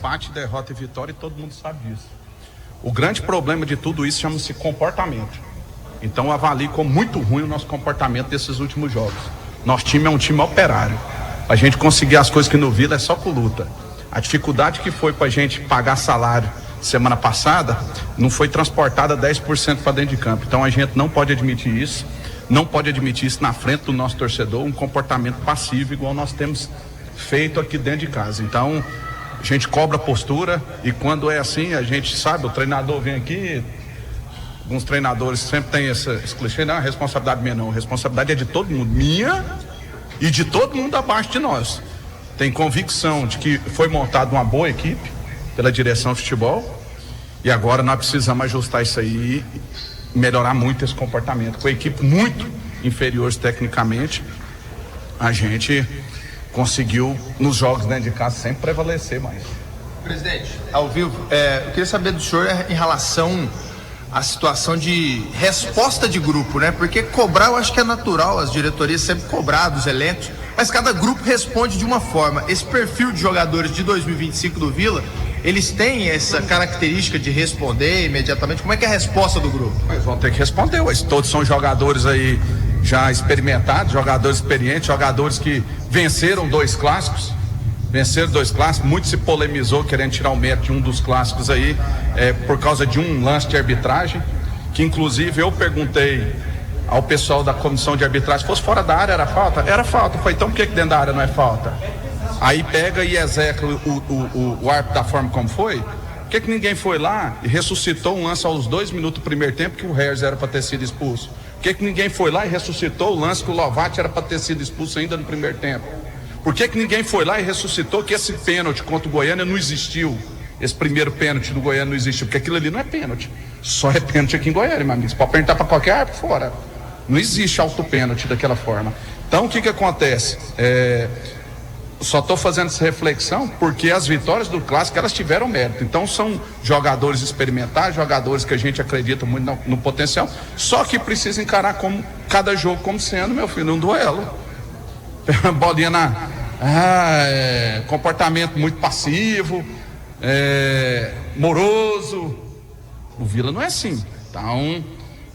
empate, derrota e vitória, e todo mundo sabe disso. O grande problema de tudo isso chama-se comportamento. Então eu avalio como muito ruim o nosso comportamento desses últimos jogos. Nosso time é um time operário. A gente conseguir as coisas que no Vila é só com luta. A dificuldade que foi pra gente pagar salário semana passada não foi transportada 10% para dentro de campo. Então a gente não pode admitir isso. Não pode admitir isso na frente do nosso torcedor, um comportamento passivo igual nós temos feito aqui dentro de casa. Então a gente cobra a postura, e quando é assim, a gente sabe, o treinador vem aqui, alguns treinadores sempre têm esse clichê, não, a responsabilidade minha não, a responsabilidade é de todo mundo, minha e de todo mundo abaixo de nós. Tem convicção de que foi montada uma boa equipe pela direção de futebol, e agora nós precisamos ajustar isso aí, melhorar muito esse comportamento. Com a equipe muito inferiores tecnicamente, a gente conseguiu nos jogos dentro de casa sempre prevalecer mais. Presidente, ao vivo, eu queria saber do senhor em relação à situação de resposta de grupo, né? Porque cobrar eu acho que é natural, as diretorias sempre cobrar dos elencos, mas cada grupo responde de uma forma. Esse perfil de jogadores de 2025 do Vila, eles têm essa característica de responder imediatamente? Como é que é a resposta do grupo? Eles vão ter que responder, ué. Todos são jogadores aí já experimentados, jogadores experientes, jogadores que venceram dois clássicos, muito se polemizou querendo tirar o mérito de um dos clássicos aí, por causa de um lance de arbitragem, que inclusive eu perguntei ao pessoal da comissão de arbitragem, se fosse fora da área era falta? Era falta. Foi, então por que dentro da área não é falta? Aí pega e execa o árbitro da forma como foi. Por que ninguém foi lá e ressuscitou um lance aos 2 minutos do primeiro tempo que o Herz era para ter sido expulso? Por que ninguém foi lá e ressuscitou o lance que o Lovati era para ter sido expulso ainda no primeiro tempo? Por que ninguém foi lá e ressuscitou que esse pênalti contra o Goiânia não existiu? Esse primeiro pênalti do Goiânia não existiu, porque aquilo ali não é pênalti. Só é pênalti aqui em Goiânia, meu amigo. Você pode perguntar para qualquer árbitro fora. Não existe auto-pênalti daquela forma. Então o que acontece? Só estou fazendo essa reflexão porque as vitórias do clássico elas tiveram mérito. Então são jogadores experimentados, jogadores que a gente acredita muito no potencial, só que precisa encarar como cada jogo como sendo, meu filho, um duelo. Bolinha comportamento muito passivo, moroso. O Vila não é assim. Então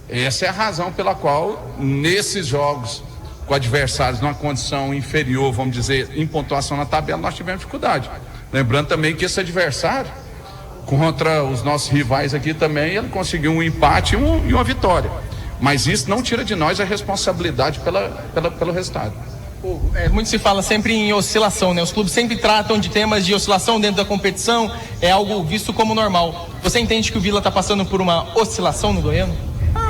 essa é a razão pela qual nesses jogos com adversários numa condição inferior, vamos dizer, em pontuação na tabela, nós tivemos dificuldade. Lembrando também que esse adversário, contra os nossos rivais aqui também, ele conseguiu um empate e uma vitória. Mas isso não tira de nós a responsabilidade pelo resultado. Muito se fala sempre em oscilação, né? Os clubes sempre tratam de temas de oscilação dentro da competição, é algo visto como normal. Você entende que o Vila está passando por uma oscilação no Goiano?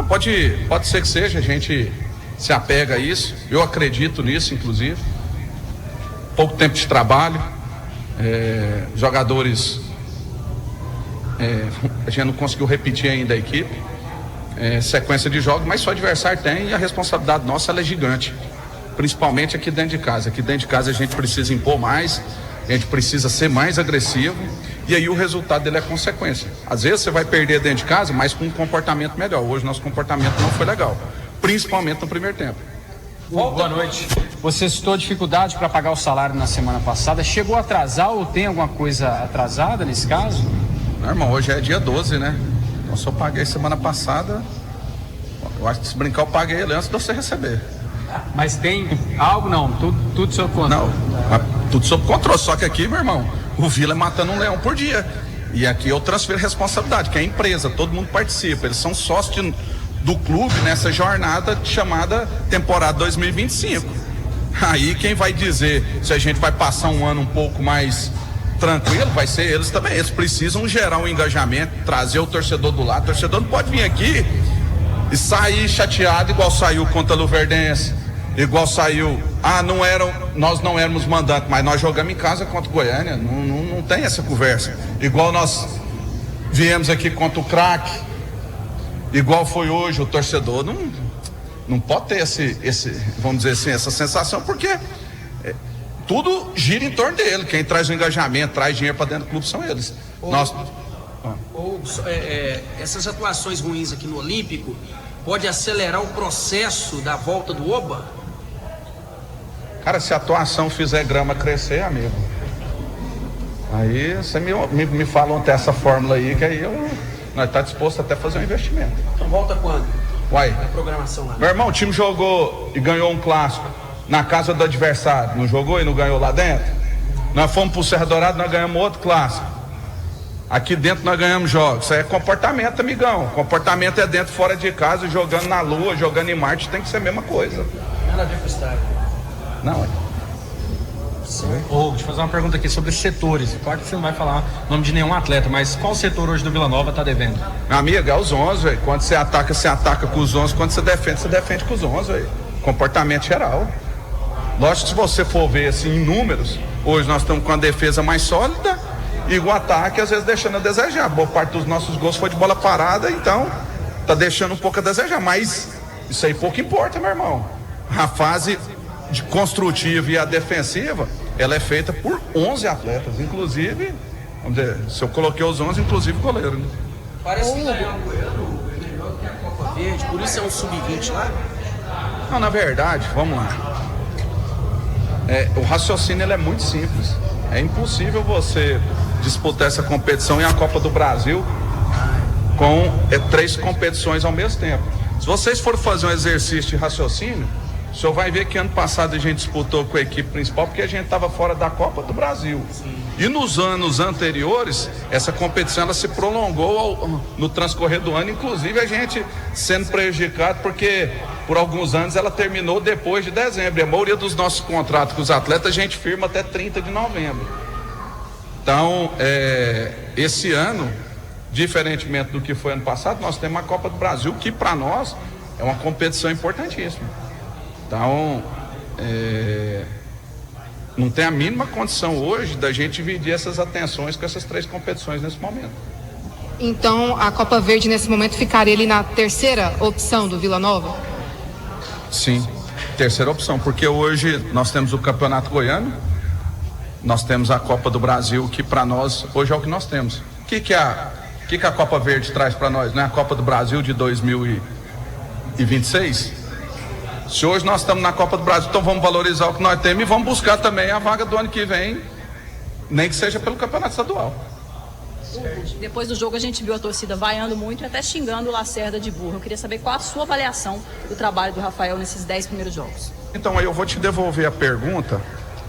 Pode ser que seja, a gente se apega a isso, eu acredito nisso, inclusive. Pouco tempo de trabalho, jogadores, a gente não conseguiu repetir ainda a equipe, sequência de jogos, mas só o adversário tem, e a responsabilidade nossa ela é gigante, principalmente aqui dentro de casa. Aqui dentro de casa a gente precisa impor mais, a gente precisa ser mais agressivo, e aí o resultado dele é consequência. Às vezes você vai perder dentro de casa, mas com um comportamento melhor. Hoje nosso comportamento não foi legal, principalmente no primeiro tempo. Boa noite. Você citou dificuldade para pagar o salário na semana passada. Chegou a atrasar ou tem alguma coisa atrasada nesse caso? Não, irmão, hoje é dia 12, né? Então se eu paguei semana passada, eu acho que se brincar eu paguei ele antes de você receber. Mas tem algo? Não, tudo sob controle. Não, tudo sob controle, só que aqui, meu irmão, o Vila é matando um leão por dia. E aqui eu transfiro responsabilidade, que é a empresa, todo mundo participa, eles são sócios do clube nessa jornada chamada temporada 2025. Aí quem vai dizer se a gente vai passar um ano um pouco mais tranquilo, vai ser eles também. Eles precisam gerar um engajamento, trazer o torcedor do lado. O torcedor não pode vir aqui e sair chateado igual saiu contra a Luverdense, igual saiu, nós não éramos mandantes, mas nós jogamos em casa contra o Goiânia, não tem essa conversa. Igual nós viemos aqui contra o Craque, igual foi hoje, o torcedor não pode ter vamos dizer assim, essa sensação, porque tudo gira em torno dele. Quem traz o engajamento, traz dinheiro para dentro do clube são eles. Essas atuações ruins aqui no Olímpico pode acelerar o processo da volta do Oba? Cara, se a atuação fizer grama crescer, amigo, Aí você me fala até essa fórmula aí, que aí nós tá disposto até a fazer um investimento. Então volta quando? Uai, A programação lá. meu irmão, o time jogou e ganhou um clássico na casa do adversário, não jogou e não ganhou lá dentro? Nós fomos pro Serra Dourada, nós ganhamos outro clássico. Aqui dentro nós ganhamos jogos. Isso aí é comportamento, amigão. Comportamento é dentro, fora de casa, jogando na Lua, jogando em Marte, tem que ser a mesma coisa. Nada a ver com o estádio. Não, é. Ô, deixa eu fazer uma pergunta aqui sobre os setores. Claro que você não vai falar o nome de nenhum atleta, mas qual setor hoje do Vila Nova tá devendo? Meu amigo, é os 11, velho. Quando você ataca com os 11. Quando você defende com os 11, velho. Comportamento geral. Lógico que se você for ver assim em números, hoje nós estamos com a defesa mais sólida e o ataque às vezes deixando a desejar. Boa parte dos nossos gols foi de bola parada, então tá deixando um pouco a desejar. Mas isso aí pouco importa, meu irmão. A fase de construtiva e a defensiva, ela é feita por 11 atletas, inclusive, vamos dizer, se eu coloquei os 11, inclusive o goleiro, né? Parece que ganhar um Goiano é melhor que a Copa Verde, por isso é um sub-20 lá. Não, na verdade, vamos lá. O raciocínio ele é muito simples. É impossível você disputar essa competição em a Copa do Brasil com 3 competições ao mesmo tempo. Se vocês forem fazer um exercício de raciocínio, o senhor vai ver que ano passado a gente disputou com a equipe principal porque a gente estava fora da Copa do Brasil. E nos anos anteriores, essa competição ela se prolongou no transcorrer do ano, inclusive a gente sendo prejudicado porque por alguns anos ela terminou depois de dezembro. E a maioria dos nossos contratos com os atletas a gente firma até 30 de novembro. Então, esse ano, diferentemente do que foi ano passado, nós temos a Copa do Brasil, que para nós é uma competição importantíssima. Então, não tem a mínima condição hoje da gente dividir essas atenções com essas 3 competições nesse momento. Então, a Copa Verde nesse momento ficaria ali na terceira opção do Vila Nova? Sim, terceira opção, porque hoje nós temos o Campeonato Goiano, nós temos a Copa do Brasil, que para nós, hoje é o que nós temos. O que a Copa Verde traz para nós? Não é a Copa do Brasil de 2026? Se hoje nós estamos na Copa do Brasil, então vamos valorizar o que nós temos e vamos buscar também a vaga do ano que vem, nem que seja pelo Campeonato Estadual. Depois do jogo a gente viu a torcida vaiando muito e até xingando o Lacerda de burro. Eu queria saber qual a sua avaliação do trabalho do Rafael nesses 10 primeiros jogos. Então aí eu vou te devolver a pergunta,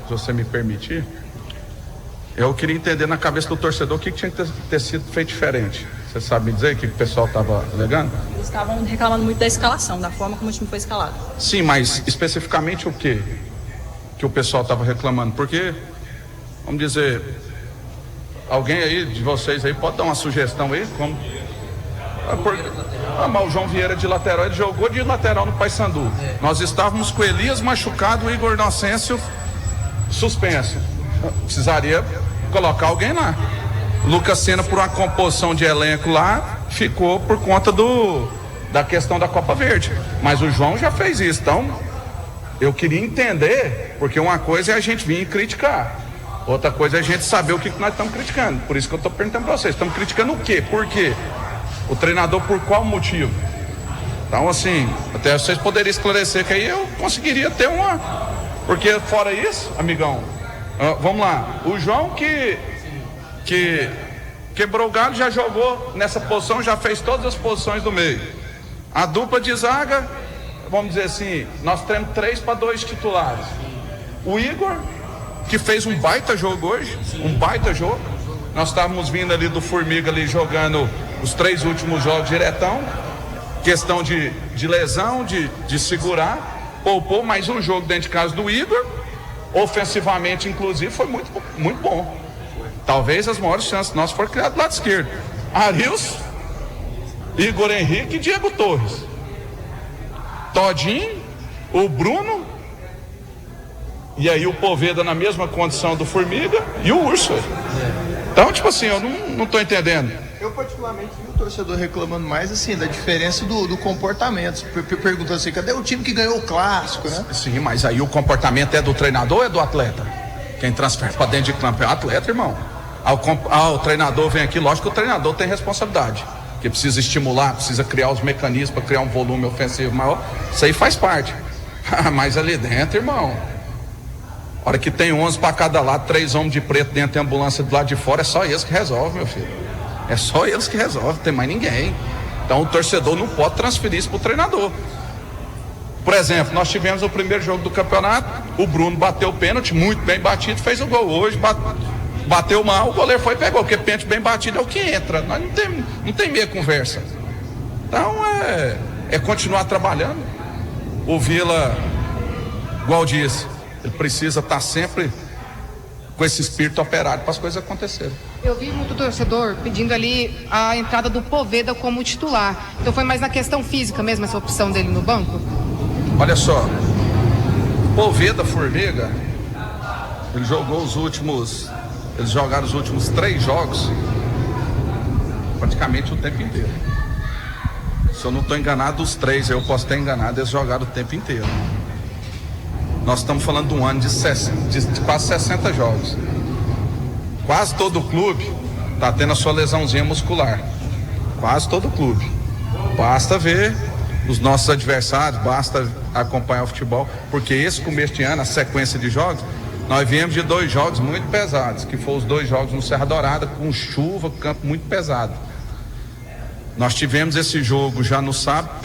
se você me permitir. Eu queria entender na cabeça do torcedor o que tinha que ter sido feito diferente. Você sabe me dizer o que o pessoal estava alegando? Eles estavam reclamando muito da escalação, da forma como o time foi escalado. Sim, mas especificamente o que o pessoal estava reclamando? Porque, vamos dizer, alguém aí de vocês aí pode dar uma sugestão aí? Como? Mas o João Vieira de lateral, ele jogou de lateral no Paysandu. Nós estávamos com o Elias machucado, o Igor Inocêncio suspenso. Precisaria colocar alguém lá. Lucas Sena, por uma composição de elenco lá, ficou por conta da questão da Copa Verde. Mas o João já fez isso. Então, eu queria entender, porque uma coisa é a gente vir e criticar, outra coisa é a gente saber o que nós estamos criticando. Por isso que eu estou perguntando para vocês, estamos criticando o quê? Por quê? O treinador por qual motivo? Então, assim, até vocês poderiam esclarecer, que aí eu conseguiria ter uma... Porque fora isso, amigão, vamos lá, o João que quebrou o galho, já jogou nessa posição, já fez todas as posições do meio. A dupla de zaga, vamos dizer assim, nós temos 3 para 2 titulares. O Igor, que fez um baita jogo hoje, um baita jogo. Nós estávamos vindo ali do Formiga ali jogando os 3 últimos jogos diretão. Questão de lesão, de segurar, poupou mais um jogo dentro de casa do Igor. Ofensivamente, inclusive, foi muito, muito bom. Talvez as maiores chances nossas foram criadas do lado esquerdo. Arilson, Igor Henrique e Diego Torres. Todinho, o Bruno, e aí o Poveda na mesma condição do Formiga e o Urso. Então, tipo assim, eu não tô entendendo. Eu particularmente vi o torcedor reclamando mais assim da diferença do comportamento, perguntando assim, cadê o time que ganhou o clássico, né? Sim, mas aí o comportamento é do treinador ou é do atleta? Quem transfere para dentro de campo é o atleta, irmão. O treinador vem aqui, lógico que o treinador tem responsabilidade, que precisa estimular, precisa criar os mecanismos para criar um volume ofensivo maior. Isso aí faz parte. Mas ali dentro, irmão, A hora que tem 11 para cada lado, 3 homens de preto dentro da ambulância do lado de fora, é só eles que resolvem, meu filho. É só eles que resolvem, não tem mais ninguém. Então o torcedor não pode transferir isso pro treinador. Por exemplo, nós tivemos o primeiro jogo do campeonato, o Bruno bateu o pênalti, muito bem batido, fez o gol. Hoje bateu mal, o goleiro foi e pegou, porque pênalti bem batido é o que entra. Nós não tem meia conversa. Então é continuar trabalhando. O Vila, igual disse, ele precisa estar sempre com esse espírito operário para as coisas acontecerem. Eu vi muito torcedor pedindo ali a entrada do Poveda como titular. Então foi mais na questão física mesmo essa opção dele no banco? Olha só, Poveda, Formiga, eles jogaram os últimos 3 jogos praticamente o tempo inteiro. Se eu não estou enganado, os 3, eu posso estar enganado, eles jogaram o tempo inteiro. Nós estamos falando de um ano de quase 60 jogos. Quase todo clube está tendo a sua lesãozinha muscular. Quase todo clube. Basta ver os nossos adversários, basta acompanhar o futebol, porque esse começo de ano, a sequência de jogos, nós viemos de 2 jogos muito pesados, que foram os 2 jogos no Serra Dourada, com chuva, campo muito pesado. Nós tivemos esse jogo já no sábado,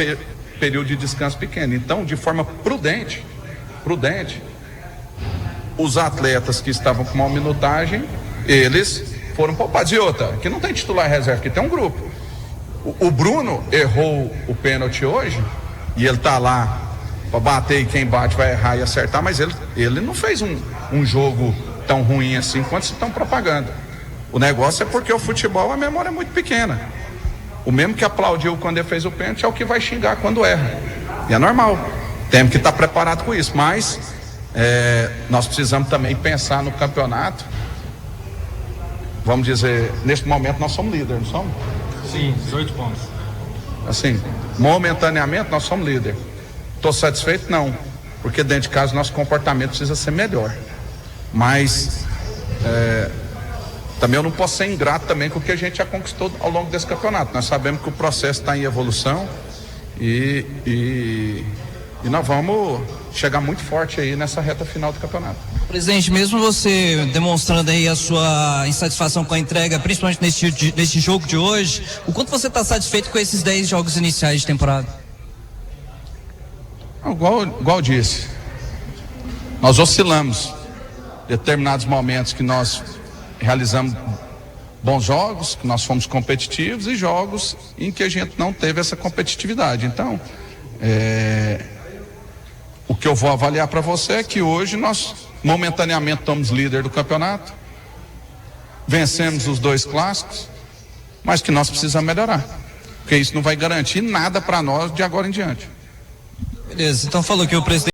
período de descanso pequeno. Então, de forma prudente, os atletas que estavam com uma minutagem, eles foram poupados. E outra, que não tem titular reserva, que tem um grupo. O Bruno errou o pênalti hoje, e ele tá lá para bater, e quem bate vai errar e acertar, mas ele não fez um jogo tão ruim assim quanto se estão propagando. O negócio é porque o futebol, a memória é muito pequena. O mesmo que aplaudiu quando ele fez o pênalti é o que vai xingar quando erra. E é normal. Temos que estar preparado com isso, mas nós precisamos também pensar no campeonato. Vamos dizer, neste momento nós somos líderes, não somos? Sim, 18 pontos. Assim, momentaneamente nós somos líderes. Estou satisfeito? Não, porque dentro de casa nosso comportamento precisa ser melhor. Mas também eu não posso ser ingrato também com o que a gente já conquistou ao longo desse campeonato. Nós sabemos que o processo está em evolução e nós vamos chegar muito forte aí nessa reta final do campeonato. Presidente, mesmo você demonstrando aí a sua insatisfação com a entrega, principalmente nesse jogo de hoje, o quanto você está satisfeito com esses 10 jogos iniciais de temporada? Igual disse, nós oscilamos em determinados momentos que nós realizamos bons jogos, que nós fomos competitivos, e jogos em que a gente não teve essa competitividade. Então, o que eu vou avaliar para você é que hoje nós momentaneamente estamos líder do campeonato, vencemos os 2 clássicos, mas que nós precisamos melhorar, porque isso não vai garantir nada para nós de agora em diante. Beleza, então falou que o presidente